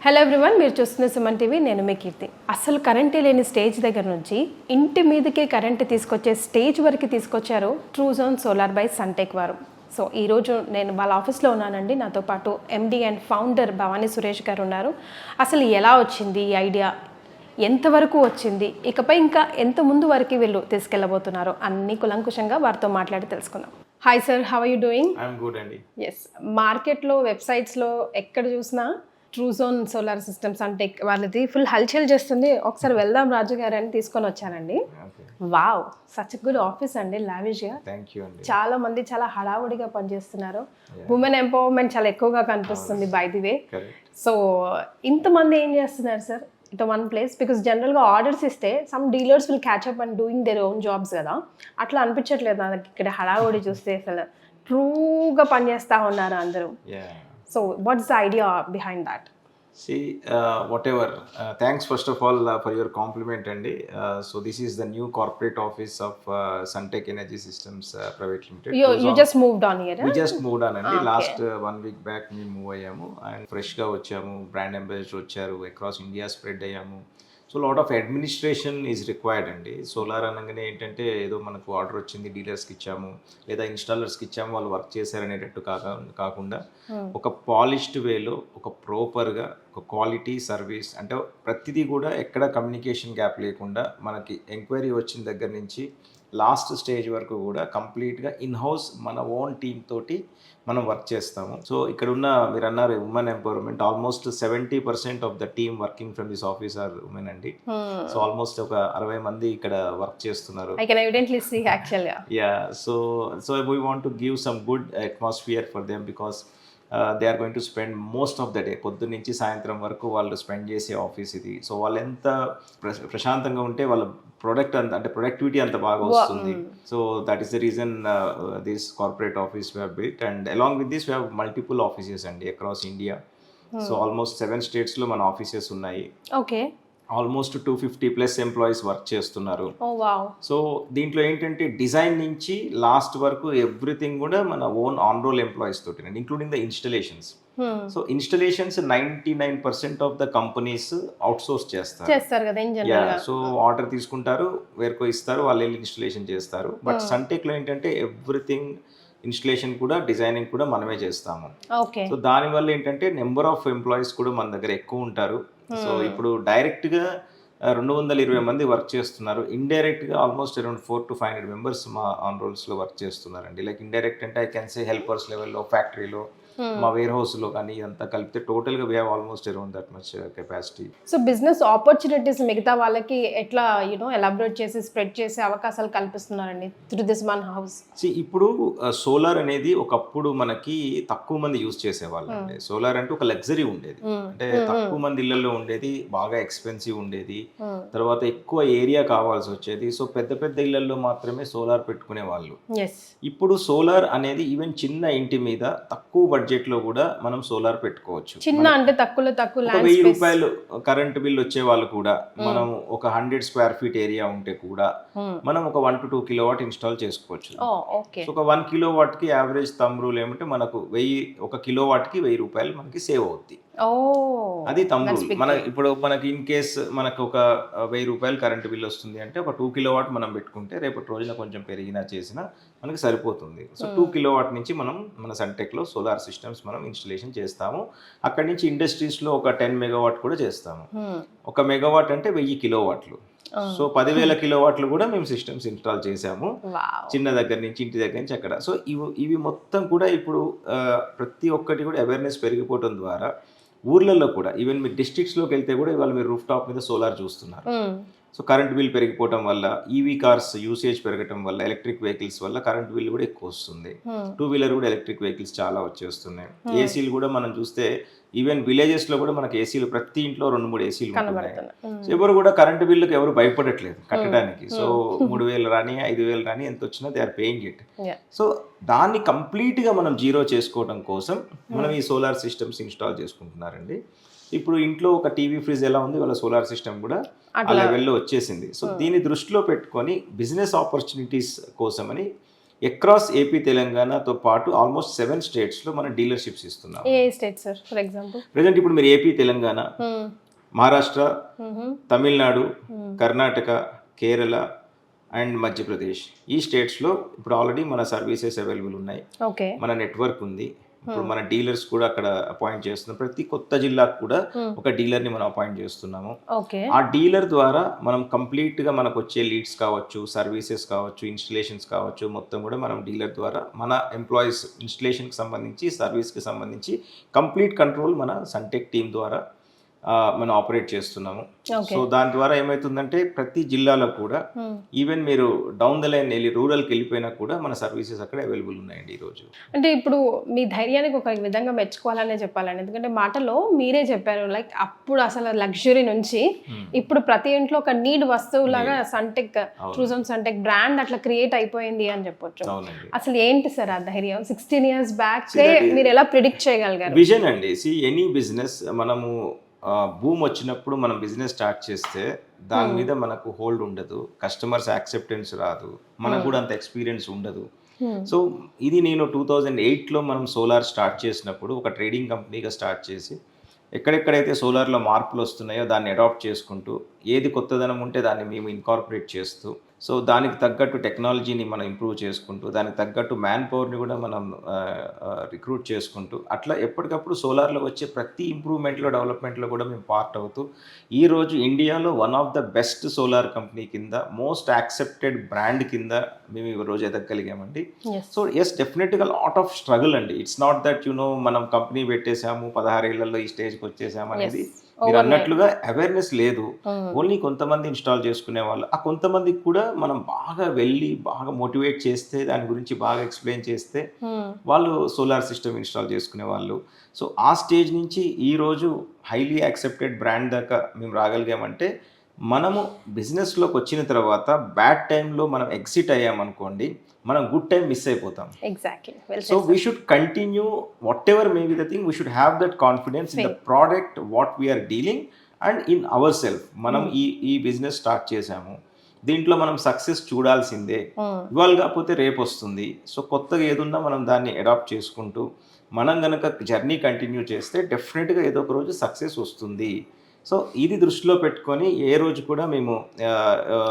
Hello everyone, మీరు చూస్తున్న Suman TV. నేను మీ కీర్తి. అసలు కరెంటే లేని స్టేజ్ దగ్గర నుంచి ఇంటి మీదకే కరెంట్ తీసుకొచ్చే స్టేజ్ వరకు తీసుకొచ్చారు ట్రూజోన్ సోలార్ బై సన్టెక్ వారు. సో ఈరోజు నేను వాళ్ళ ఆఫీస్లో ఉన్నానండి. నాతో పాటు MD and founder Bhavani Suresh గారు ఉన్నారు. అసలు ఎలా వచ్చింది ఈ ఐడియా, ఎంతవరకు వచ్చింది, ఇకపై ఇంకా ఎంత ముందు వరకు వీళ్ళు తీసుకెళ్ళబోతున్నారు అన్ని కులంకుశంగా వారితో మాట్లాడి తెలుసుకుందాం. Hi sir, how are you doing? I'm good అండి. ఎస్, మార్కెట్లో వెబ్సైట్స్లో ఎక్కడ చూసినా ట్రూజోన్ సోలార్ సిస్టమ్స్ అంటే వాళ్ళది ఫుల్ హల్చల్ చేస్తుంది. ఒకసారి వెళ్దాం రాజు గారు అని తీసుకొని వచ్చానండి. వావ్, సచ్ గుడ్ ఆఫీస్ అండి, లావిష్గా. థ్యాంక్ యూ అండి. చాలా మంది చాలా హడావుడిగా పనిచేస్తున్నారు. ఉమెన్ ఎంపవర్మెంట్ చాలా ఎక్కువగా కనిపిస్తుంది బై ది వే. సో ఇంతమంది ఏం చేస్తున్నారు sir it one place? Because జనరల్గా ఆర్డర్స్ ఇస్తే some dealers will catch up and doing their own jobs కదా. అట్లా అనిపించట్లేదు నాకు ఇక్కడ హడావుడి చూస్తే. అసలు ట్రూగా పనిచేస్తూ ఉన్నారు అందరూ. So what's the idea behind that? See, whatever. Thanks first of all for your compliment, Andy. So this is the new corporate office of Suntech Energy Systems Private Limited. You just moved on here? We just moved on, Andy. Last 1 week back we move ayyamu and fresh ga vachamu, brand ambassador vacharu, across India spread ayyamu. So lot of administration is required అండి. Solar అనగానే ఏంటంటే ఏదో మనకు order వచ్చింది, డీలర్స్కి ఇచ్చాము లేదా ఇన్స్టాలర్స్కి ఇచ్చాము, వాళ్ళు వర్క్ చేశారనేటట్టు కాకుండా ఒక పాలిష్డ్ వేలో ఒక ప్రాపర్గా ఒక క్వాలిటీ సర్వీస్ అంటే ప్రతిదీ కూడా ఎక్కడ కమ్యూనికేషన్ గ్యాప్ లేకుండా మనకి ఎంక్వైరీ వచ్చిన దగ్గర నుంచి లాస్ట్ స్టేజ్ వరకు కూడా కంప్లీట్గా ఇన్హౌస్ మన ఓన్ టీమ్ తోటి మనం వర్క్ చేస్తాము. సో ఇక్కడ ఉన్న మీరు అన్నారు women empowerment, almost 70% of the team working from this office are women అండి. సో ఆల్మోస్ట్ ఒక 60 మంది ఇక్కడ వర్క్ చేస్తున్నారు. I can evidently see actually. Yeah, so we want to give some good atmosphere for them because they are going to spend most of the day, పొద్దున్న నుంచి సాయంత్రం వరకు వాళ్ళు స్పెండ్ చేసే ఆఫీస్ ఇది. సో వాళ్ళు ఎంత ప్రశాంతంగా ఉంటే వాళ్ళ ప్రొడక్టివిటీ అంత బాగా వస్తుంది. So that is the reason this corporate office we have built and along with this we have multiple offices అండి అక్రాస్ ఇండియా. సో ఆల్మోస్ట్ 7 స్టేట్స్లో మన ఆఫీసెస్ ఉన్నాయి. ఓకే, ఆల్మోస్ట్ 250+ ఎంప్లాయీస్ వర్క్ చేస్తున్నారు. సో దీంట్లో ఏంటంటే డిజైన్ నుంచి లాస్ట్ వరకు everything కూడా మన ఓన్ ఆన్ రోల్ ఎంప్లాయీస్ తోటి, including the installations. So installations 99% of the companies out source చేస్తారు కదా. సో ఆర్డర్ తీసుకుంటారు, వేరుకో ఇస్తారు, వాళ్ళు వెళ్ళి ఇన్స్టలేషన్ చేస్తారు. బట్ సన్టెక్లో ఏంటంటే ఎవ్రీథింగ్ ఇన్స్టలేషన్ కూడా డిజైనింగ్ కూడా మనమే చేస్తాము. సో దానివల్ల ఏంటంటే నెంబర్ ఆఫ్ ఎంప్లాయీస్ కూడా మన దగ్గర ఎక్కువ ఉంటారు. సో ఇప్పుడు డైరెక్ట్గా 220 మంది వర్క్ చేస్తున్నారు. ఇండైరెక్ట్గా ఆల్మోస్ట్ అరౌండ్ 400 to 500 మెంబర్స్ మా ఆన్ రోల్స్లో వర్క్ చేస్తున్నారండి. లైక్ ఇండైరెక్ట్ అంటే ఐ కెన్ సే హెల్పర్స్ లెవెల్లో, ఫ్యాక్టరీలో, మా వేర్ హౌస్లో కానీ ఇదంతా కలిపితే టోటల్గా we have almost around that much capacity. So business opportunities మిగతా వాళ్ళకి ఎట్లా ఎలాబరేట్ చేసి స్ప్రెడ్ చేసే అవకాశాలు కల్పిస్తున్నారండి త్రూ దిస్ వన్ హౌస్? ఇప్పుడు సోలార్ అనేది ఒకప్పుడు మనకి తక్కువ మంది యూజ్ చేసేవాళ్ళు అండి. సోలార్ అంటే ఒక లగ్జరీ ఉండేది, అంటే తక్కువ మంది ఇళ్లలో ఉండేది, బాగా ఎక్స్పెన్సివ్ ఉండేది, తర్వాత ఎక్కువ ఏరియా కావాల్సి వచ్చేది. సో పెద్ద పెద్ద ఇళ్లలో మాత్రమే సోలార్ పెట్టుకునే వాళ్ళు. ఇప్పుడు సోలార్ అనేది ఈవెన్ చిన్న ఇంటి మీద తక్కువ బడ్జెట్ లో కూడా మనం సోలార్ పెట్టుకోవచ్చు. చిన్న అంటే తక్కువ 1000 రూపాయలు కరెంట్ బిల్ వచ్చే వాళ్ళు కూడా మనం ఒక 100 స్క్వేర్ ఫీట్ ఏరియా ఉంటే కూడా మనం ఒక 1 to 2 కిలోవాట్ ఇన్స్టాల్ చేసుకోవచ్చు. సో ఒక 1 కిలోవాట్ కి యావరేజ్ థంబ్ రూల్ ఏమంటే మనకు 1 కిలోవాట్ కి 1000 రూపాయలు మనకి సేవ్ అవుద్ది. అది థంబ్ రూల్. ఇప్పుడు మనకి ఇన్ కేస్ మనకు ఒక 1000 రూపాయలు కరెంట్ బిల్ వస్తుంది అంటే ఒక 2 కిలోవాట్ మనం పెట్టుకుంటే రేపటి రోజున కొంచెం పెరిగినా చేసినా మనకి సరిపోతుంది. సో 2 కిలోవాట్ నుంచి మనం మన సన్టెక్లో సోలార్ సిస్టమ్స్ మనం ఇన్స్టలేషన్ చేస్తాము. అక్కడి నుంచి ఇండస్ట్రీస్లో ఒక 10 మెగావాట్ కూడా చేస్తాము. 1 మెగావాట్ అంటే 1000 కిలోవాట్లు. సో 10,000 కిలోవాట్లు కూడా మేము సిస్టమ్స్ ఇన్స్టాల్ చేసాము, చిన్న దగ్గర నుంచి ఇంటి దగ్గర నుంచి అక్కడ. సో ఇవి మొత్తం కూడా ఇప్పుడు ప్రతి ఒక్కటి కూడా అవేర్నెస్ పెరిగిపోవడం ద్వారా ఊర్లలో కూడా ఈవెన్ మీ డిస్ట్రిక్ట్స్లోకి వెళ్తే కూడా ఇవాళ మీరు రూఫ్ టాప్ మీద సోలార్ చూస్తున్నారు. సో కరెంట్ బిల్ పెరిగిపోవటం వల్ల, ఈవీ కార్స్ యూసేజ్ పెరగటం వల్ల, ఎలక్ట్రిక్ వెహికల్స్ వల్ల కరెంట్ బిల్ కూడా ఎక్కువ వస్తుంది. 2-వీలర్ కూడా ఎలక్ట్రిక్ వెహికల్స్ చాలా వచ్చేస్తున్నాయి. ఏసీలు కూడా మనం చూస్తే ఈవెన్ విలేజెస్ లో కూడా మనకి ఏసీలు ప్రతి ఇంట్లో 2-3 ఏసీలు ఉంటున్నాయి. సో ఎవరు కూడా కరెంట్ బిల్లుకి ఎవరు భయపడట్లేదు కట్టడానికి. సో 3,000 రాని 5,000 రాని ఎంత వచ్చినా they are paying it. So దాన్ని కంప్లీట్ గా మనం జీరో చేసుకోవడం కోసం మనం ఈ సోలార్ సిస్టమ్స్ ఇన్స్టాల్ చేసుకుంటున్నారండి. ఇప్పుడు ఇంట్లో ఒక టీవీ, ఫ్రిడ్జ్ ఎలా ఉంది, వాళ్ళ సోలార్ సిస్టమ్ కూడా ఆ లెవెల్లో వచ్చేసింది. సో దీన్ని దృష్టిలో పెట్టుకొని బిజినెస్ ఆపర్చునిటీస్ కోసమని అక్రాస్ ఏపీ తెలంగాణతో పాటు ఆల్మోస్ట్ 7 స్టేట్స్లో మనం డీలర్షిప్స్ ఇస్తున్నాం. ఏ state sir for example? Present ఇప్పుడు మీరు ఏపీ తెలంగాణ, మహారాష్ట్ర, తమిళనాడు, కర్ణాటక, కేరళ అండ్ మధ్యప్రదేశ్, ఈ స్టేట్స్లో ఇప్పుడు ఆల్రెడీ మన సర్వీసెస్ అవైలబుల్ ఉన్నాయి. ఓకే. మన నెట్వర్క్ ఉంది. ఇప్పుడు మన డీలర్స్ కూడా అక్కడ అపాయింట్ చేస్తున్నాం. ప్రతి కొత్త జిల్లాకు కూడా ఒక డీలర్ని మనం అపాయింట్ చేస్తున్నాము. ఓకే. ఆ డీలర్ ద్వారా మనం కంప్లీట్గా మనకు వచ్చే లీడ్స్ కావచ్చు, సర్వీసెస్ కావచ్చు, ఇన్స్టలేషన్స్ కావచ్చు, మొత్తం కూడా మనం డీలర్ ద్వారా మన ఎంప్లాయీస్ ఇన్స్టలేషన్కి సంబంధించి, సర్వీస్కి సంబంధించి కంప్లీట్ కంట్రోల్ మన సన్టెక్ టీం ద్వారా మనం ఆపరేట్ చేస్తున్నాము. సో దాని ద్వారా ఏమవుతుందంటే ప్రతి జిల్లాలో కూడా ఈవెన్ మీరు డౌన్ ద లైన్ వెళ్ళి రూరల్కి వెళ్ళిపోయినా కూడా మన సర్వీసెస్ అక్కడ అవైలబుల్ ఉన్నాయండి ఈరోజు. అంటే ఇప్పుడు మీ ధైర్యానికి ఒక విధంగా మెచ్చుకోవాలనే చెప్పాలండి. ఎందుకంటే మాటలో మీరే చెప్పారు లైక్ అప్పుడు అసలు లగ్జరీ నుంచి ఇప్పుడు ప్రతి ఇంట్లో ఒక నీడ్ వస్తువులాగా సన్టెక్, ట్రూజోన్ సన్టెక్ బ్రాండ్ అట్లా క్రియేట్ అయిపోయింది అని చెప్పొచ్చు. అసలు ఏంటి సార్ ఆ ధైర్యం? 16 years బ్యాక్ మీరు ఎలా ప్రిడిక్ట్ చేయగలిగారు? విజన్ అండి. ఎనీ బిజినెస్ మనము బూమ్ వచ్చినప్పుడు మనం బిజినెస్ స్టార్ట్ చేస్తే దాని మీద మనకు హోల్డ్ ఉండదు, కస్టమర్స్ యాక్సెప్టెన్స్ రాదు, మనకు కూడా అంత ఎక్స్పీరియన్స్ ఉండదు. సో ఇది నేను 2008లో మనం సోలార్ స్టార్ట్ చేసినప్పుడు ఒక ట్రేడింగ్ కంపెనీగా స్టార్ట్ చేసి ఎక్కడెక్కడైతే సోలార్లో మార్పులు వస్తున్నాయో దాన్ని అడాప్ట్ చేసుకుంటూ ఏది కొత్తదనం ఉంటే దాన్ని మేము ఇన్కార్పొరేట్ చేస్తూ, సో దానికి తగ్గట్టు టెక్నాలజీని మనం ఇంప్రూవ్ చేసుకుంటూ, దానికి తగ్గట్టు మ్యాన్ పవర్ని కూడా మనం రిక్రూట్ చేసుకుంటూ, అట్లా ఎప్పటికప్పుడు సోలార్లో వచ్చే ప్రతి ఇంప్రూవ్మెంట్లో, డెవలప్మెంట్లో కూడా మేము పార్ట్ అవుతూ ఈరోజు ఇండియాలో one of the best solar company కింద, మోస్ట్ యాక్సెప్టెడ్ బ్రాండ్ కింద మేము ఈ రోజు ఎదగలిగామండి. సో ఎస్, డెఫినెట్గా లాట్ ఆఫ్ స్ట్రగుల్ అండి. ఇట్స్ నాట్ దట్ మనం కంపెనీ పెట్టేశాము 16 ఏళ్లలో ఈ స్టేజ్కి వచ్చేసాము అనేది. మీరు అన్నట్లుగా అవేర్నెస్ లేదు. ఓన్లీ కొంతమంది ఇన్స్టాల్ చేసుకునే వాళ్ళు, ఆ కొంతమందికి కూడా మనం బాగా వెళ్ళి బాగా మోటివేట్ చేస్తే, దాని గురించి బాగా ఎక్స్ప్లెయిన్ చేస్తే వాళ్ళు సోలార్ సిస్టమ్ ఇన్స్టాల్ చేసుకునే వాళ్ళు. సో ఆ స్టేజ్ నుంచి ఈరోజు హైలీ యాక్సెప్టెడ్ బ్రాండ్ దాకా మేము రాగలిగామంటే, మనము బిజినెస్లోకి వచ్చిన తర్వాత బ్యాడ్ టైంలో మనం ఎగ్జిట్ అయ్యామనుకోండి, మనం గుడ్ టైం మిస్ అయిపోతాం. Exactly. So we should continue whatever maybe the thing, we should have that confidence in the product what we are dealing and in our self. మనం ఈ business start చేసాము, దీంట్లో మనం success చూడాల్సిందే, ఇవాళ కాకపోతే రేపు వస్తుంది. సో కొత్తగా ఏదున్నా మనం దాన్ని అడాప్ట్ చేసుకుంటూ మనం కనుక జర్నీ కంటిన్యూ చేస్తే డెఫినెట్గా ఏదో ఒక రోజు సక్సెస్ వస్తుంది. సో ఇది దృష్టిలో పెట్టుకొని ఏ రోజు కూడా మేము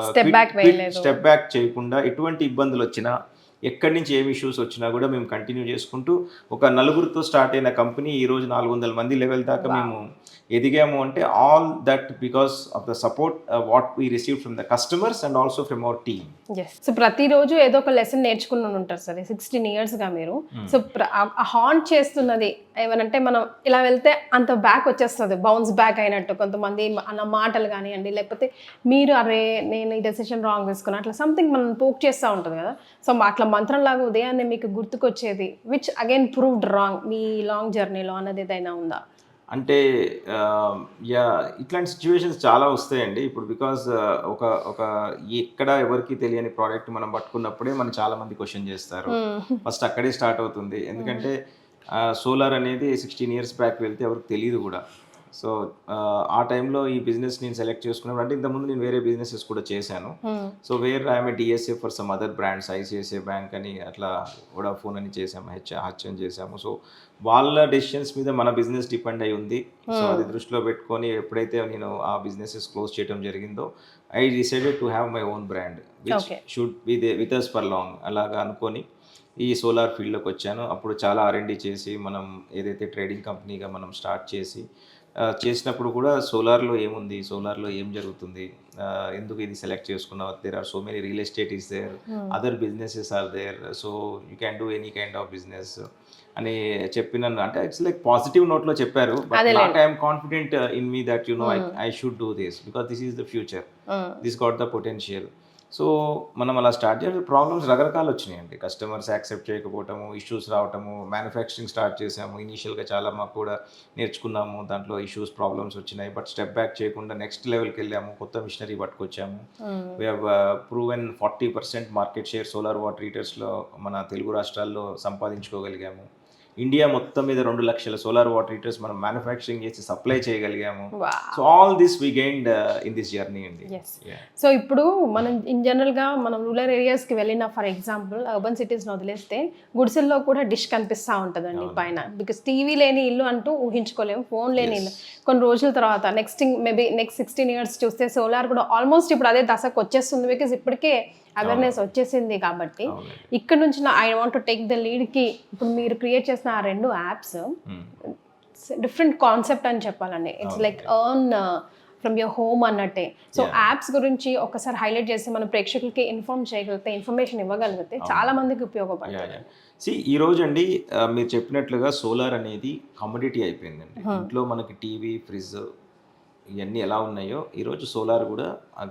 స్టెప్ బ్యాక్ చేయకుండా, ఎటువంటి ఇబ్బందులు వచ్చినా, ఎక్కడి నుంచి ఏమి ఇష్యూస్ వచ్చినా కూడా మేము కంటిన్యూ చేసుకుంటూ, ఒక నలుగురితో స్టార్ట్ అయిన కంపెనీ ఈరోజు 400 మంది లెవెల్ దాకా మేము ఎదిగాము అంటే all that because of the support what we receive from the customers and also from our team. So ప్రతిరోజు ఏదో ఒక లెసన్ నేర్చుకుని ఉంటారు సార్ 16 yearsగా మీరు. సో హాంట్ చేస్తున్నది ఏమనంటే, మనం ఇలా వెళ్తే అంత బ్యాక్ వచ్చేస్తుంది, బౌన్స్ బ్యాక్ అయినట్టు. కొంతమంది అన్న మాటలు కానివ్వండి, లేకపోతే మీరు అరే నేను ఈ డెసిషన్ రాంగ్ తీసుకున్నా, అట్లా సంథింగ్ మనం పోక్ చేస్తూ ఉంటుంది కదా. సో అట్లా మంత్రంలాగా ఉదయాన్నే మీకు గుర్తుకొచ్చేది విచ్ అగైన్ ప్రూవ్డ్ రాంగ్ మీ లాంగ్ జర్నీలో అన్నది ఏదైనా ఉందా? అంటే ఇట్లాంటి సిచ్యువేషన్స్ చాలా వస్తాయండి. ఇప్పుడు బికాజ్ ఒక ఎక్కడ ఎవరికి తెలియని ప్రోడక్ట్ మనం పట్టుకున్నప్పుడే మనం చాలా మంది క్వశ్చన్ చేస్తారు. ఫస్ట్ అక్కడే స్టార్ట్ అవుతుంది. ఎందుకంటే సోలార్ అనేది 16 years బ్యాక్ వెళ్తే ఎవరికి తెలియదు కూడా. సో ఆ టైంలో ఈ బిజినెస్ నేను సెలెక్ట్ చేసుకున్నప్పుడు, అంటే ఇంతకుముందు నేను వేరే బిజినెసెస్ కూడా చేశాను. So I'm DSA for some other brands, ICICI bank అని, అట్లా వోడాఫోన్ అని చేసాము, హెచ్ఎన్ చేసాము. సో వాళ్ళ డెసిషన్స్ మీద మన బిజినెస్ డిపెండ్ అయి ఉంది. సో అది దృష్టిలో పెట్టుకొని ఎప్పుడైతే నేను ఆ బిజినెసెస్ క్లోజ్ చేయడం జరిగిందో, I decided to have my own brand which should be with us for long. అలాగా అనుకొని ఈ సోలార్ ఫీల్డ్లోకి వచ్చాను. అప్పుడు చాలా R&D చేసి మనం ఏదైతే ట్రేడింగ్ కంపెనీగా మనం స్టార్ట్ చేసినప్పుడు కూడా సోలార్లో ఏముంది, సోలార్లో ఏం జరుగుతుంది, ఎందుకు ఇది సెలెక్ట్ చేసుకున్నావు, there are so many real estate is there, other businesses are there, so you can do any kind of business అని చెప్పినాను. అంటే ఇట్స్ లైక్ పాజిటివ్ నోట్లో చెప్పారు, but not I'm confident in me that I should do this because this is the future, this got the potential. So మనం అలా start చేయాలి. Problems రకరకాలు వచ్చినాయండి. కస్టమర్స్ యాక్సెప్ట్ చేయకపోవటము, ఇష్యూస్ రావటము, మ్యానుఫ్యాక్చరింగ్ స్టార్ట్ చేసాము. ఇనీషియల్గా చాలా మాకు కూడా నేర్చుకున్నాము, దాంట్లో ఇష్యూస్ ప్రాబ్లమ్స్ వచ్చినాయి. బట్ స్టెప్ బ్యాక్ చేయకుండా నెక్స్ట్ లెవెల్కి వెళ్ళాము, కొత్త మిషనరీ పట్టుకొచ్చాము. We have proven 40% market share solar water హీటర్స్లో మన తెలుగు రాష్ట్రాల్లో సంపాదించుకోగలిగాము. ఇండియా మొత్తం మీద 2 లక్షల సోలార్ వాటర్ హీటర్స్ మనం మ్యానుఫ్యాక్చరింగ్ చేసి సప్లై చేయగలిగాము. Wow. So all this we gained in this journey అండి. సో ఇప్పుడు మనం ఇన్ జనరల్గా మనం రూరల్ ఏరియాస్కి వెళ్ళిన ఫర్ ఎగ్జాంపుల్ అర్బన్ సిటీస్ని వదిలేస్తే గుడిసెల్లో కూడా డిష్ కనిపిస్తూ ఉంటుందండి పైన. బికాస్ టీవీ లేని ఇల్లు అంటూ ఊహించుకోలేము, ఫోన్ లేని ఇల్లు. కొన్ని రోజుల తర్వాత నెక్స్ట్ 16 years చూస్తే సోలార్ కూడా ఆల్మోస్ట్ ఇప్పుడు అదే దశకు వచ్చేస్తుంది. బికాస్ ఇప్పటికే అవేర్నెస్ వచ్చేసింది కాబట్టి ఇక్కడ నుంచి I want to take the లీడ్కి ఇప్పుడు మీరు క్రియేట్ చేసిన ఆ 2 యాప్స్ డిఫరెంట్ కాన్సెప్ట్ అని చెప్పాలండి. It's like earn from your home అన్నట్టే. సో యాప్స్ గురించి ఒకసారి హైలైట్ చేసి మన ప్రేక్షకులకి ఇన్ఫార్మ్ చేయగలిగితే, ఇన్ఫర్మేషన్ ఇవ్వగలిగితే చాలా మందికి ఉపయోగపడుతుంది. ఈ రోజు అండి మీరు చెప్పినట్లుగా సోలార్ అనేది కమోడిటీ అయిపోయిందండి. ఇంట్లో మనకి టీవీ, ఫ్రిడ్జ్ ఇవన్నీ ఎలా ఉన్నాయో ఈరోజు సోలార్ కూడా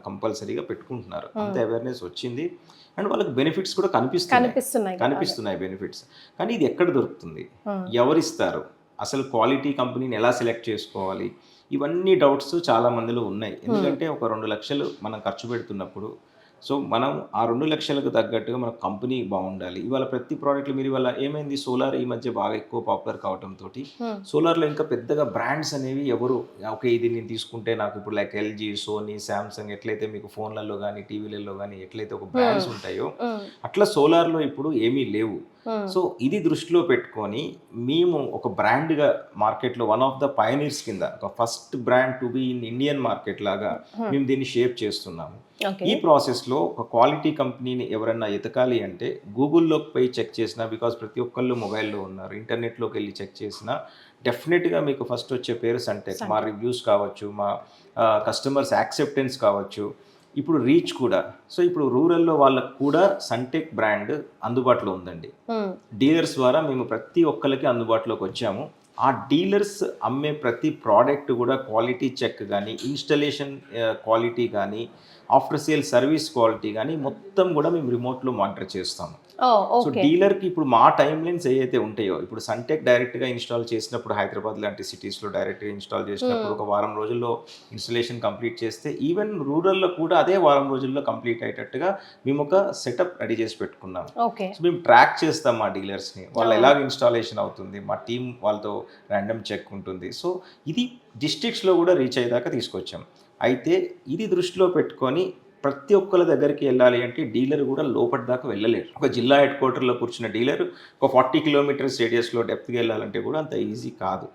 కంపల్సరీగా పెట్టుకుంటున్నారు. అంత అవేర్నెస్ వచ్చింది అండ్ వాళ్ళకి బెనిఫిట్స్ కూడా కనిపిస్తున్నాయి బెనిఫిట్స్. కానీ ఇది ఎక్కడ దొరుకుతుంది, ఎవరిస్తారు, అసలు క్వాలిటీ కంపెనీని ఎలా సెలెక్ట్ చేసుకోవాలి, ఇవన్నీ డౌట్స్ చాలా మందిలో ఉన్నాయి. ఎందుకంటే ఒక 2 లక్షలు మనం ఖర్చు పెడుతున్నప్పుడు సో మనం ఆ 2 లక్షలకు తగ్గట్టుగా మన కంపెనీ బాగుండాలి. ఇవాళ ప్రతి ప్రోడక్ట్లు మీరు ఇవాళ ఏమైంది, సోలార్ ఈ మధ్య బాగా ఎక్కువ పాపులర్ కావడంతో సోలార్లో ఇంకా పెద్దగా బ్రాండ్స్ అనేవి ఎవరు ఓకే ఇది నేను తీసుకుంటే నాకు ఇప్పుడు లైక్ ఎల్జీ, సోనీ, శాంసంగ్ ఎట్లయితే మీకు ఫోన్లలో కానీ టీవీలలో కానీ ఎట్లయితే ఒక బ్రాండ్స్ ఉంటాయో అట్లా సోలార్లో ఇప్పుడు ఏమీ లేవు. సో ఇది దృష్టిలో పెట్టుకొని మేము ఒక బ్రాండ్గా మార్కెట్లో వన్ ఆఫ్ ద పయనీర్స్ కింద ఒక first brand to be in Indian market లాగా మేము దీన్ని షేప్ చేస్తున్నాము. ఈ ప్రాసెస్లో ఒక క్వాలిటీ కంపెనీని ఎవరన్నా ఎతకాలి అంటే గూగుల్లోకి పోయి చెక్ చేసినా, బికాజ్ ప్రతి ఒక్కళ్ళు మొబైల్లో ఉన్నారు, ఇంటర్నెట్లోకి వెళ్ళి చెక్ చేసినా డెఫినెట్గా మీకు ఫస్ట్ వచ్చే పేరు సన్టెక్. మా రివ్యూస్ కావచ్చు, మా కస్టమర్స్ యాక్సెప్టెన్స్ కావచ్చు, ఇప్పుడు రీచ్ కూడా. సో ఇప్పుడు రూరల్లో వాళ్ళకు కూడా సన్టెక్ బ్రాండ్ అందుబాటులో ఉందండి. డీలర్స్ ద్వారా మేము ప్రతి ఒక్కరికి అందుబాటులోకి వచ్చాము. ఆ డీలర్స్ అమ్మే ప్రతి ప్రోడక్ట్ కూడా క్వాలిటీ చెక్ కానీ, ఇన్స్టలేషన్ క్వాలిటీ కానీ, ఆఫ్టర్ సేల్ సర్వీస్ క్వాలిటీ కానీ మొత్తం కూడా మేము రిమోట్లో మానిటర్ చేస్తాము. సో డీలర్కి ఇప్పుడు మా టైం లైన్స్ ఏవైతే ఉంటాయో, ఇప్పుడు సన్టెక్ డైరెక్ట్గా ఇన్స్టాల్ చేసినప్పుడు హైదరాబాద్ లాంటి సిటీస్లో డైరెక్ట్గా ఇన్స్టాల్ చేసినప్పుడు ఒక వారం రోజుల్లో ఇన్స్టలేషన్ కంప్లీట్ చేస్తే ఈవెన్ రూరల్లో కూడా అదే వారం రోజుల్లో కంప్లీట్ అయ్యేటట్టుగా మేము ఒక సెటప్ రెడీ చేసి పెట్టుకున్నాం. సో మేము ట్రాక్ చేస్తాం మా డీలర్స్ని, వాళ్ళు ఎలాగ ఇన్స్టాలేషన్ అవుతుంది, మా టీం వాళ్ళతో ర్యాండమ్ చెక్ ఉంటుంది. సో ఇది డిస్ట్రిక్ట్స్లో కూడా రీచ్ అయ్యేదాకా తీసుకొచ్చాం. అయితే ఇది దృష్టిలో పెట్టుకొని ప్రతి ఒక్కరి దగ్గరికి వెళ్ళాలి అంటే డీలర్ కూడా లోపటి దాకా వెళ్ళలేరు. ఒక జిల్లా హెడ్ క్వార్టర్లో కూర్చున్న డీలర్ ఒక 40 kilometers రేడియస్లో డెప్త్కి వెళ్ళాలంటే కూడా అంత ఈజీ కాదు.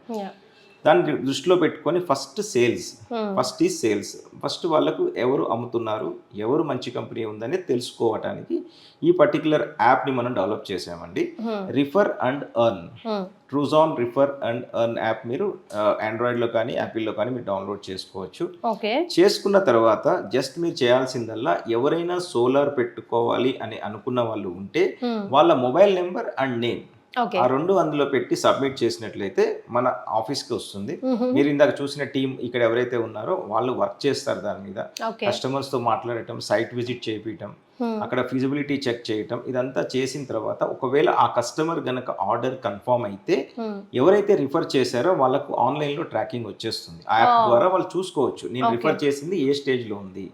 దాన్ని దృష్టిలో పెట్టుకొని ఫస్ట్ ఈజ్ సేల్స్. ఫస్ట్ వాళ్ళకు ఎవరు అమ్ముతున్నారు, ఎవరు మంచి కంపెనీ ఉందని తెలుసుకోవటానికి ఈ పర్టికులర్ యాప్ని మనం డెవలప్ చేసామండి. Refer and earn, ట్రూజాన్ refer and earn app మీరు ఆండ్రాయిడ్లో కానీ యాపిల్లో కానీ మీరు డౌన్లోడ్ చేసుకోవచ్చు. చేసుకున్న తర్వాత జస్ట్ మీరు చేయాల్సిందల్లా ఎవరైనా సోలార్ పెట్టుకోవాలి అని అనుకున్న వాళ్ళు ఉంటే వాళ్ళ మొబైల్ నెంబర్ అండ్ నేమ్ ఆ 2 అందులో పెట్టి సబ్మిట్ చేసినట్లయితే మన ఆఫీస్కి వస్తుంది. మీరు ఇందాక చూసిన టీం ఇక్కడ ఎవరైతే ఉన్నారో వాళ్ళు వర్క్ చేస్తారు దాని మీద. కస్టమర్స్తో మాట్లాడటం, సైట్ విజిట్ చేయించడం, అక్కడ ఫీజిబిలిటీ చెక్ చేయటం, ఇదంతా చేసిన తర్వాత ఒకవేళ ఆ కస్టమర్ గనక ఆర్డర్ కన్ఫర్మ్ అయితే ఎవరైతే రిఫర్ చేశారో వాళ్ళకు ఆన్లైన్లో ట్రాకింగ్ వచ్చేస్తుంది. ఆ యాప్ ద్వారా వాళ్ళు చూసుకోవచ్చు నేను రిఫర్ చేసింది ఏ స్టేజ్లో ఉంది,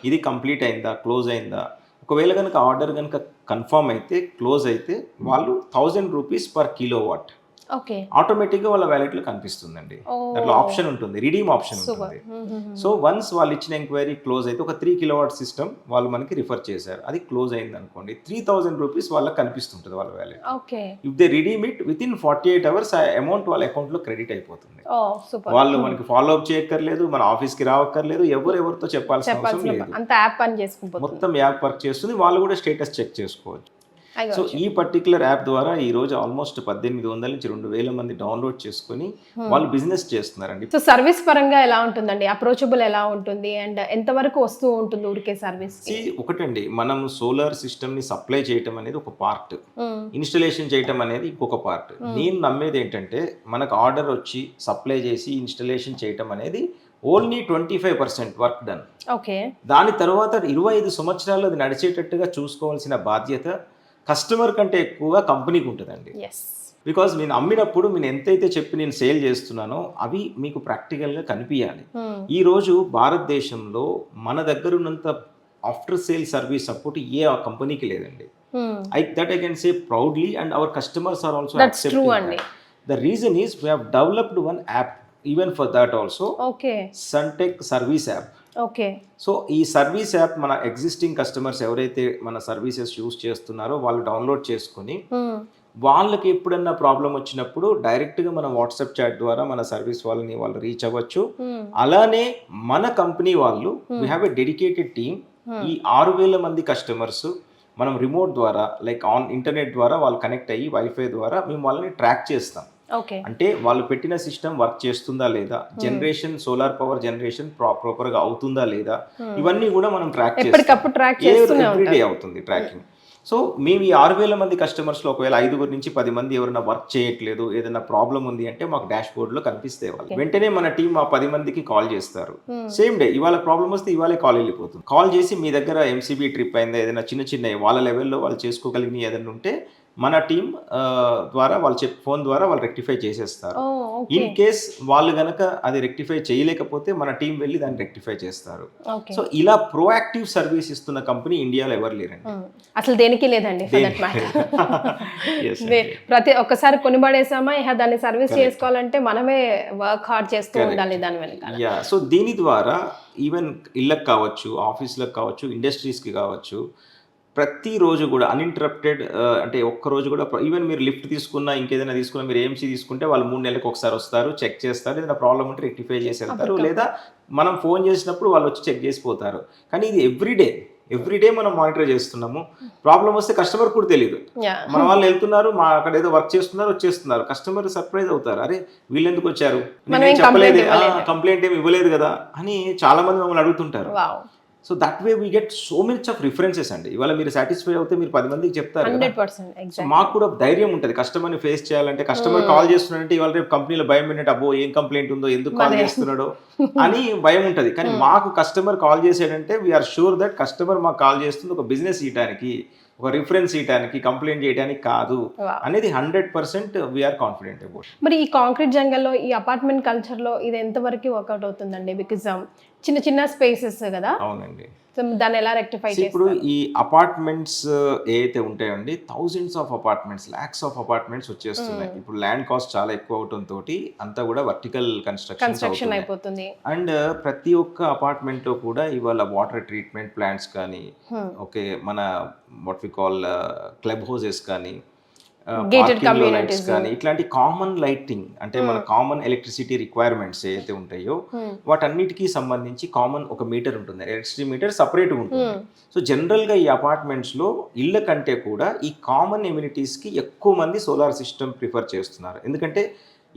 ఇది కంప్లీట్ అయిందా, క్లోజ్ అయిందా. ఒకవేళ కనుక ఆర్డర్ కనుక కన్ఫర్మ్ అయితే, క్లోజ్ అయితే వాళ్ళు 1000 rupees per kilowatt ఆటోమేటిక్గా వాళ్ళ వ్యాలెట్లో కనిపిస్తుందండి. దాంట్లో ఆప్షన్ ఉంటుంది, రిడీమ్ ఆప్షన్ ఉంటుంది. సో వన్స్ వాళ్ళు ఇచ్చిన ఎంక్వైరీ క్లోజ్ అయితే ఒక 3 kilowatt సిస్టమ్ వాళ్ళు మనకి రిఫర్ చేశారు, అది క్లోజ్ అయింది అనుకోండి, 3000 rupees వాళ్ళకి కనిపిస్తుంటుంది వాళ్ళ wallet. If they redeem it within 48 hours ఆ అమౌంట్ వాళ్ళ అకౌంట్లో క్రెడిట్ అయిపోతుంది. వాళ్ళు మనకి ఫాలో అప్ చేయక్కర్లేదు, మన ఆఫీస్కి రావక్కర్లేదు, ఎవరితో చెప్పాల్సిన అవసరం లేదు. మొత్తం యాప్ వర్క్ చేస్తుంది, వాళ్ళు కూడా స్టేటస్ చెక్ చేసుకోవచ్చు. సో ఈ పర్టికులర్ యాప్ ద్వారా ఈ రోజు ఆల్మోస్ట్ 1800 నుంచి 2000 మంది డౌన్లోడ్ చేసుకుని వాళ్ళు బిజినెస్ చేస్తున్నారండి. సో సర్వీస్ పరంగా ఎలా ఉంటుందండి, అప్రోచబుల్ ఎలా ఉంటుంది అండ్ ఎంత వరకు వస్తూ ఉంటుంది ఊరికే సర్వీస్? ఒకటండి, మనం సోలార్ సిస్టమ్ ని సప్లై చేయటం అనేది ఒక పార్ట్, ఇన్స్టలేషన్ చేయటం అనేది ఇంకొక పార్ట్. నేను నమ్మేది ఏంటంటే మనకు ఆర్డర్ వచ్చి సప్లై చేసి ఇన్స్టలేషన్ చేయటం అనేది ఓన్లీ 25% వర్క్ డన్. దాని తర్వాత 25 సంవత్సరాలు అది నడిచేటట్టుగా చూసుకోవాల్సిన బాధ్యత కస్టమర్ కంటే ఎక్కువగా కంపెనీకి ఉంటుందండి. బికాజ్ నేను అమ్మినప్పుడు నేను ఎంతైతే చెప్పి నేను సేల్ చేస్తున్నానో అవి మీకు ప్రాక్టికల్గా కనిపించాలి. ఈరోజు భారతదేశంలో మన దగ్గర ఉన్నంత ఆఫ్టర్ సేల్ సర్వీస్ సపోర్ట్ ఏ కంపెనీకి లేదండి. That I can say proudly, and our customers are also That's accepting true, that. Andy. The reason is we have developed one app even for that also, okay Suntech service app. Okay so ఈ service app మన existing customers ఎవరైతే మన services use చేస్తున్నారో వాళ్ళు download చేసుకుని వాళ్ళకి ఎప్పుడన్నా problem వచ్చినప్పుడు డైరెక్ట్గా మన వాట్సాప్ చాట్ ద్వారా మన సర్వీస్ వాళ్ళని వాళ్ళు రీచ్ అవ్వచ్చు. అలానే మన కంపెనీ వాళ్ళు we have a dedicated team. ఈ 6,000 మంది కస్టమర్స్ మనం రిమోట్ ద్వారా లైక్ ఆన్ ఇంటర్నెట్ ద్వారా వాళ్ళు కనెక్ట్ అయ్యి వైఫై ద్వారా మేము వాళ్ళని ట్రాక్ చేస్తాం. ఓకే అంటే వాళ్ళు పెట్టిన సిస్టమ్ వర్క్ చేస్తుందా లేదా, generation solar power generation proper గా అవుతుందా లేదా, ఇవన్నీ కూడా మనం ట్రాక్ ఎప్పటికప్పుడు ట్రాక్ చేస్తూనే ఎవ్రీడే అవుతుంది ట్రాకింగ్. సో మేము ఈ 6,000 మంది కస్టమర్స్లో ఒకవేళ 5 నుంచి 10 మంది ఎవరైనా వర్క్ చేయట్లేదు, ఏదైనా ప్రాబ్లం ఉంది అంటే మాకు డాష్ బోర్డ్లో కనిపిస్తే వాళ్ళు వెంటనే మన టీం ఆ 10 మందికి కాల్ చేస్తారు. సేమ్ డే ఇవాళ ప్రాబ్లం వస్తే ఇవాళే కాల్ వెళ్ళిపోతుంది. కాల్ చేసి మీ దగ్గర ఎంసీబీ ట్రిప్ అయిందా, ఏదైనా చిన్న వాళ్ళ లెవెల్లో వాళ్ళు చేసుకోగలిగిన ఏదైనా ఉంటే మన టీం ద్వారా వాళ్ళు ఫోన్ ద్వారా వాళ్ళు రెక్టిఫై చేసేస్తారు. ఇన్ కేస్ వాళ్ళు గనక అది రెక్టిఫై చేయలేకపోతే మన టీం వెళ్ళి దాన్ని రెక్టిఫై చేస్తారు. సో ఇలా ప్రోయాక్టివ్ సర్వీస్ ఇస్తున్న కంపెనీ ఇండియాలో ఎవరు లేరండి, అసలు దేనికి లేదండి. ప్రతి ఒక్కసారి కొనిబడేసామా ఇక దాన్ని సర్వీస్ చేసుకోవాలంటే మనమే వర్క్ హార్డ్ చేస్తూ ఉండాలి దాని వెనక. సో దీని ద్వారా ఈవెన్ ఇళ్ళకి కావచ్చు, ఆఫీసులకు కావచ్చు, ఇండస్ట్రీస్కి కావచ్చు, ప్రతిరోజు కూడా అన్ఇంటరప్టెడ్ అంటే ఒక్కరోజు కూడా ఈవెన్ మీరు లిఫ్ట్ తీసుకున్నా ఇంకేదైనా తీసుకున్నా మీరు ఏఎంసీ తీసుకుంటే వాళ్ళు 3 నెలలకు ఒకసారి వస్తారు, చెక్ చేస్తారు, ఏదైనా ప్రాబ్లం ఉంటే రెక్టిఫై చేసి వెళ్తారు, లేదా మనం ఫోన్ చేసినప్పుడు వాళ్ళు వచ్చి చెక్ చేసిపోతారు. కానీ ఇది ఎవ్రీడే మనం మానిటర్ చేస్తున్నాము. ప్రాబ్లం వస్తే కస్టమర్ కూడా తెలియదు, మన వాళ్ళు వెళ్తున్నారు మా అక్కడ ఏదో వర్క్ చేస్తున్నారు వచ్చేస్తున్నారు, కస్టమర్ సర్ప్రైజ్ అవుతారు, అరే వీళ్ళు ఎందుకు వచ్చారు, చెప్పలేదు, కంప్లైంట్ ఏమి ఇవ్వలేదు కదా అని చాలా మంది మమ్మల్ని అడుగుతుంటారు. So that way we get so much of references అండి. ఇవాళ మీరు సాటిస్ఫై అవుతే మీరు 10 మందికి చెప్తారు. సో మాకు కూడా ధైర్యం ఉంటుంది కస్టమర్ని ఫేస్ చేయాలంటే. కస్టమర్ కాల్ చేస్తున్నాడంటే ఇవాళ రేపు కంపెనీలో భయం ఏంటంటే అబ్బో ఏం కంప్లైంట్ ఉందో, ఎందుకు కాల్ చేస్తున్నాడో అని భయం ఉంటుంది. కానీ మాకు కస్టమర్ కాల్ చేసాడంటే వీఆర్ షూర్ దట్ కస్టమర్ మాకు కాల్ చేస్తుంది ఒక బిజినెస్ ఇయటానికి, ఒక రిఫరెన్స్ ఇయటానికి, కంప్లైంట్ చేయడానికి కాదు అనేది 100% వీఆర్ కాన్ఫిడెంట్ అబౌట్. మరి ఈ కాంక్రీట్ జంగల్లో ఈ అపార్ట్మెంట్ కల్చర్లో ఇది ఎంతవరకు వర్కౌట్ అవుతుందండి? బికాజ్ చిన్న స్పేసెస్ కదా. అవునండి. దాన్ని ఎలా రెక్టిఫై చేస్తారు? ఇప్పుడు ఈ అపార్ట్మెంట్స్ ఏదైతే ఉంటాయండి, thousands of apartments, lakhs of apartments వచ్చేస్తున్నాయి. ఇప్పుడు ల్యాండ్ కాస్ట్ చాలా ఎక్కువ అవడంతో అంతా కూడా వర్టికల్ కన్స్ట్రక్షన్ అయిపోతుంది. అండ్ ప్రతి ఒక్క అపార్ట్మెంట్ లో కూడా ఇవాళ వాటర్ ట్రీట్మెంట్ ప్లాంట్స్ కానీ, ఓకే మన what we call club houses కానీ, గేటెడ్ కమ్యూనిటీస్ కానీ ఇట్లాంటి కామన్ లైటింగ్ అంటే మన కామన్ ఎలక్ట్రిసిటీ రిక్వైర్మెంట్స్ ఏదైతే ఉంటాయో వాటన్నిటికీ సంబంధించి కామన్ ఒక మీటర్ ఉంటుంది, ఎలక్ట్రిసిటీ మీటర్ సపరేట్గా ఉంటుంది. సో జనరల్గా ఈ అపార్ట్మెంట్స్లో ఇళ్ళ కంటే కూడా ఈ కామన్ ఎమ్యూనిటీస్కి ఎక్కువ మంది సోలార్ సిస్టమ్ ప్రిఫర్ చేస్తున్నారు. ఎందుకంటే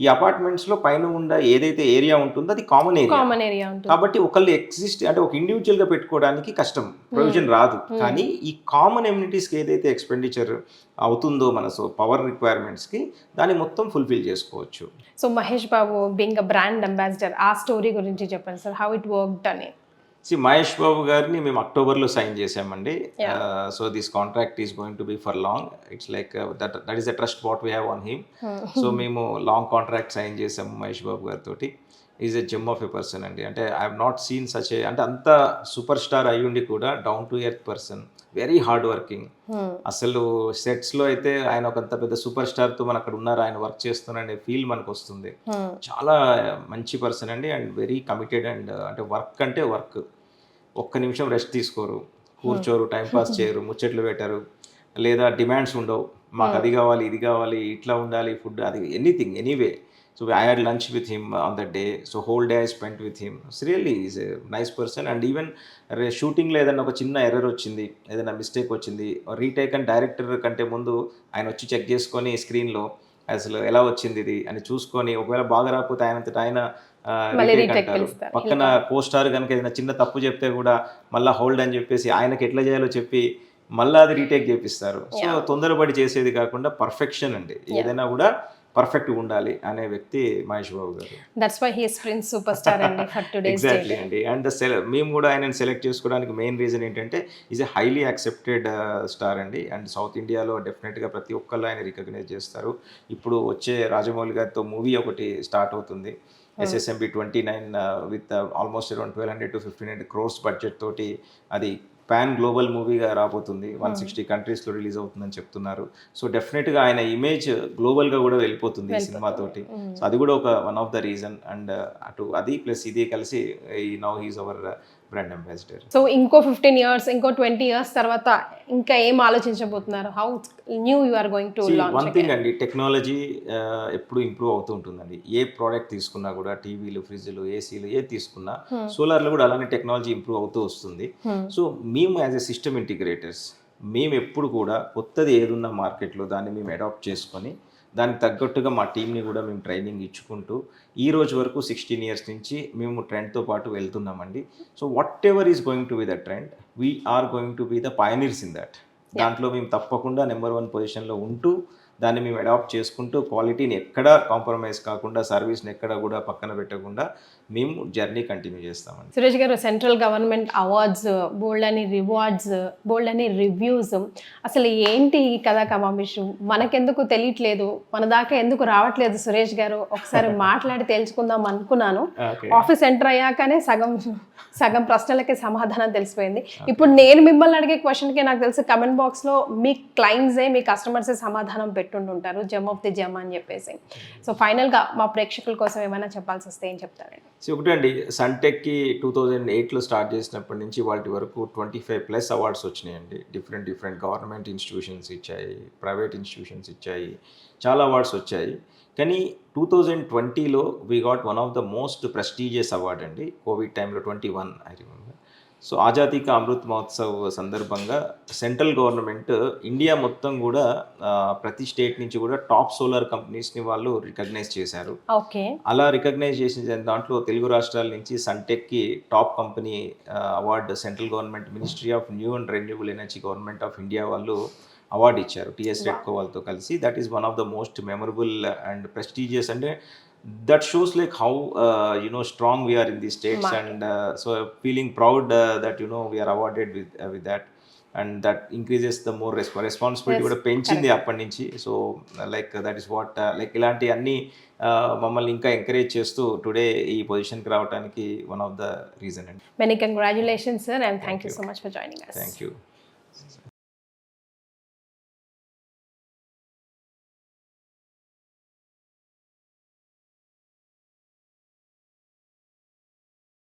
ఈ అపార్ట్మెంట్స్లో పైన ఉన్న ఏదైతే ఏరియా ఉంటుందో అది కామన్ ఏరియా కాబట్టి ఒకళ్ళు ఎగ్జిస్ట్ అంటే ఒక ఇండివిజువల్గా పెట్టుకోవడానికి కష్టం, ప్రొవిజన్ రాదు. కానీ ఈ కామన్ ఎమ్యూనిటీస్కి ఏదైతే ఎక్స్పెండిచర్ అవుతుందో మన పవర్ రిక్వైర్మెంట్స్కి దాన్ని మొత్తం ఫుల్ఫిల్ చేసుకోవచ్చు. So Mahesh Babu being a brand ambassador, ఆ స్టోరీ గురించి చెప్పండి సార్, హౌ ఇట్ వర్క్డ్ అని. మహేష్ బాబు గారిని మేము అక్టోబర్లో సైన్ చేసామండి. So this contract is going to B for long. It's like that is the trust what we have on him. So మేము long contract sign చేసాము మహేష్ బాబు గారితో. Is a gem of a person అండి. అంటే I have not seen such a అంటే అంత super star అయ్యుండి కూడా down to earth person, very hard working. అసలు సెట్స్లో అయితే ఆయన ఒక అంత పెద్ద సూపర్ స్టార్తో మన అక్కడ ఉన్నారు, ఆయన వర్క్ చేస్తున్నారనే ఫీల్ మనకు వస్తుంది. చాలా మంచి పర్సన్ అండి అండ్ వెరీ కమిటెడ్. అండ్ అంటే వర్క్ అంటే వర్క్, ఒక్క నిమిషం రెస్ట్ తీసుకోరు, కూర్చోరు, టైంపాస్ చేయరు, ముచ్చట్లు పెట్టారు, లేదా డిమాండ్స్ ఉండవు, మాకు అది కావాలి ఇది కావాలి ఇట్లా ఉండాలి ఫుడ్, అది anything anyway. So I had lunch with him on that day. So whole day I spent with him. So really he's a nice person. And even షూటింగ్లో ఏదైనా ఒక చిన్న ఎర్రర్ వచ్చింది, ఏదైనా మిస్టేక్ వచ్చింది, రీటేక్ అని డైరెక్టర్ కంటే ముందు ఆయన వచ్చి చెక్ చేసుకొని స్క్రీన్లో అసలు ఎలా వచ్చింది ఇది అని చూసుకొని ఒకవేళ బాగా రాకపోతే ఆయనంతట ఆయన అంటారు. పక్కన కోస్టార్ కనుక ఏదైనా చిన్న తప్పు చెప్తే కూడా మళ్ళీ హోల్డ్ అని చెప్పేసి ఆయనకి ఎట్లా చేయాలో చెప్పి మళ్ళీ అది రీటేక్ చేపిస్తారు. సో తొందరపడి చేసేది కాకుండా పర్ఫెక్షన్ అండి, ఏదైనా కూడా పర్ఫెక్ట్ ఉండాలి అనే వ్యక్తి మహేష్ బాబు గారు. That's why he is prince superstar అండి ఫర్ టుడేస్ డే. ఎగ్జాక్ట్లీ అండి. అండ్ మేము కూడా ఆయనని సెలెక్ట్ చేసుకోవడానికి మెయిన్ రీజన్ ఏంటంటే is a highly accepted star అండి. అండ్ సౌత్ ఇండియాలో డెఫినెట్గా ప్రతి ఒక్కళ్ళు ఆయన రికగ్నైజ్ చేస్తారు. ఇప్పుడు వచ్చే రాజమౌళి గారితో మూవీ ఒకటి స్టార్ట్ అవుతుంది, SSMB 29 with almost around 1,200 to 1,500 crores budget తోటి. అది పాన్ గ్లోబల్ మూవీగా రాబోతుంది, 160 కంట్రీస్లో రిలీజ్ అవుతుందని చెప్తున్నారు. సో డెఫినెట్గా ఆయన ఇమేజ్ గ్లోబల్గా కూడా వెళ్ళిపోతుంది ఈ సినిమాతోటి. సో అది కూడా ఒక one of the reason. And అటు అది ప్లస్ ఇది కలిసి now he's our brand ambassador. So ఇంకో 15 years, ఇంకో 20 years తర్వాత ఇంకా ఏం ఆలోచించబోతున్నారు? How new you are going to launch? One thing అండి, టెక్నాలజీ ఎప్పుడు ఇంప్రూవ్ అవుతూ ఉంటుందండి. ఏ ప్రోడక్ట్ తీసుకున్నా కూడా, టీవీలు, ఫ్రిడ్జ్లు, ఏసీలు ఏది తీసుకున్నా, సోలార్లో కూడా అలానే టెక్నాలజీ ఇంప్రూవ్ అవుతూ వస్తుంది. సో మేము యాజ్ ఎ సిస్టమ్ ఇంటిగ్రేటర్స్ మేము ఎప్పుడు కూడా కొత్తది ఏదున్నా మార్కెట్లో దాన్ని మేము అడాప్ట్ చేసుకొని దానికి తగ్గట్టుగా మా టీంని కూడా మేము ట్రైనింగ్ ఇచ్చుకుంటూ ఈ రోజు వరకు 16 years నుంచి మేము ట్రెండ్తో పాటు వెళ్తున్నామండి. So whatever is going to be the trend, we are going to be the pioneers in that. దాంట్లో మేము తప్పకుండా నెంబర్ 1 పొజిషన్లో ఉంటూ దాన్ని మేము అడాప్ట్ చేసుకుంటూ క్వాలిటీని ఎక్కడా కాంప్రమైజ్ కాకుండా, సర్వీస్ని ఎక్కడ కూడా పక్కన పెట్టకుండా మేము జర్నీ కంటిన్యూ చేస్తామండి. సురేష్ గారు, సెంట్రల్ గవర్నమెంట్ అవార్డ్స్, బోల్డ్ అని రివార్డ్స్, బోల్డ్ అని రివ్యూస్, అసలు ఏంటి ఈ కథా కమామిషు? మనకెందుకు తెలియట్లేదు, మన దాకా ఎందుకు రావట్లేదు సురేష్ గారు? ఒకసారి మాట్లాడి తెలుసుకుందాం అనుకున్నాను. ఆఫీస్ ఎంటర్ అయ్యాకనే సగం ప్రశ్నలకి సమాధానం తెలిసిపోయింది. ఇప్పుడు నేను మిమ్మల్ని అడిగే క్వశ్చన్కి నాకు తెలిసి కమెంట్ బాక్స్లో మీ క్లయింట్సే, మీ కస్టమర్సే సమాధానం పెట్టుంటుంటారు, జమ్ ఆఫ్ ది జమ్ అని చెప్పేసి. సో ఫైనల్గా మా ప్రేక్షకుల కోసం ఏమైనా చెప్పాల్సి వస్తే ఏం చెప్తారండి? సో ఒకటండి, సన్టెక్కి 2008లో స్టార్ట్ చేసినప్పటి నుంచి వాటి వరకు 25+ అవార్డ్స్ వచ్చినాయండి. డిఫరెంట్ గవర్నమెంట్ ఇన్స్టిట్యూషన్స్ ఇచ్చాయి, ప్రైవేట్ ఇన్స్టిట్యూషన్స్ ఇచ్చాయి, చాలా అవార్డ్స్ వచ్చాయి. కానీ 2020లో we got one of the most prestigious award అండి. కోవిడ్ టైంలో 21 ఐ రిమెంబర్. సో ఆజాదీ కా అమృత్ మహోత్సవ్ సందర్భంగా సెంట్రల్ గవర్నమెంట్ ఇండియా మొత్తం కూడా ప్రతి స్టేట్ నుంచి కూడా టాప్ సోలార్ కంపెనీస్ని వాళ్ళు రికగ్నైజ్ చేశారు. ఓకే. అలా రికగ్నైజ్ చేసిన దాంట్లో తెలుగు రాష్ట్రాల నుంచి సన్టెక్కి top company award central government ministry of new and renewable energy government of India వాళ్ళు అవార్డు ఇచ్చారు టీఎస్ రెడ్కో వాళ్ళతో కలిసి. That is one of the most memorable and prestigious. అంటే that shows like how strong we are in these states, and so feeling proud that we are awarded with that, and that increases the more responsibility కూడా పెంచింది అప్పటి నుంచి. So like that is what like ఇలాంటి అన్ని మమ్మల్ని ఇంకా encourage చేస్తూ today ఈ పొజిషన్కి రావడానికి వన్ ఆఫ్ ద రీజన్ అండి. Many congratulations sir, and thank you so much for joining us. Thank you.